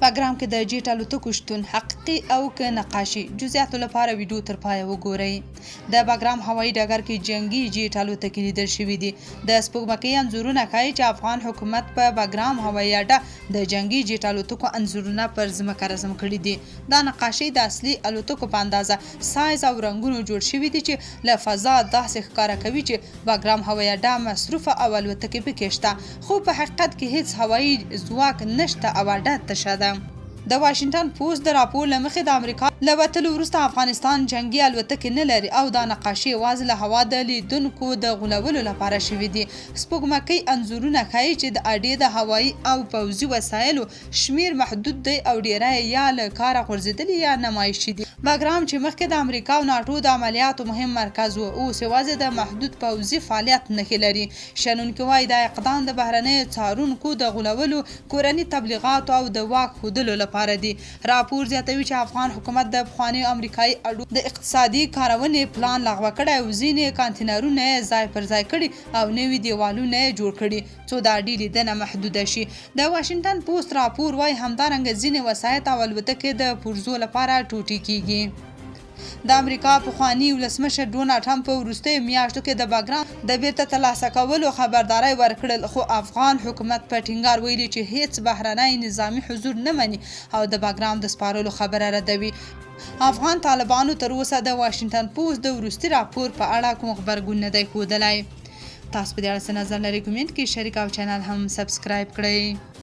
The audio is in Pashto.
باګرام کې د جیټ الوتکو شتون حقیقي او که نقاشي جزئیاتو لپاره ویډیو تر پایه وګورئ. د باګرام هوایي ډګر کې جنگي جیټ الوتکې لیدل شوي دي. د سپوږمکۍ انځورونه ښایي چې افغان حکومت په باګرام هوایي اډه د جنگي جیټ الوتکو انځورونه پر ځمکه رسم کړي دي. دا نقاشي د اصلي الوتکو په اندازه سایز او رنګونو جوړ شوي دي چې له فضا داسې ښکاره کوي چې باګرام هوایي اډه مصروفه او الوتکې پکې شته، خو په حقیقت کې هیڅ هوایي ځواک نشته او اډه تشه ده. د واشنگټن پوسټ د راپور له مخې د امریکا له وتلو وروسته افغانستان جنگي الوتکې نه لري او دا نقاشي یوازې له هوا د لیدونکو د غولولو لپاره شوي دي. سپوږمکۍ انځورونه ښایي چې د اډې د هوایي او پوځي وسایلو شمیر محدود دی او ډیری یا له کاره غورځېدلي یا نمایشي دي. باګرام چې مخکې د امریکا او ناټو د عملیاتو مهم مرکز و، اوس یوازې د محدود پوځي فعالیت نښې لري. شنونکي وایي دا اقدام د بهرنیو څارونکو د غولولو، کورني تبلیغاتو او د واک ښودلو لپاره دی. راپور زیاتوي چې افغان حکومت د پخوانیو امریکایي اډو د اقتصادي کارونې پلان لغوه کړی او ځینې کانتینرونه یې ځای پر ځای کړي او نوي دیوالونه یې جوړ کړي څو د اډې لیدنه محدوده شي. د واشنګټن پوسټ راپور وایي همدارنګه ځینې وسایط او الوتکې د پرزو لپاره ټوټې کیږي. د امریکا پخواني ولسمشر ډونالډ ټرمپ په وروستیو میاشتو کې د باګرام د بیرته ترلاسه کولو خبرداری ورکړل، خو افغان حکومت په ټینګار ویلي چې هیڅ بهرنی نظامي حضور نه مني او د باګرام د سپارلو خبره ردوي. افغان طالبانو تر اوسه د واشنګټن پوسټ د وروستي راپور په اړه کوم غبرګون نه دی ښودلی. تاسو په دې اړه څه نظر لرئ؟ کومنټ کې شریک او چینل هم سبسکرایب کړئ.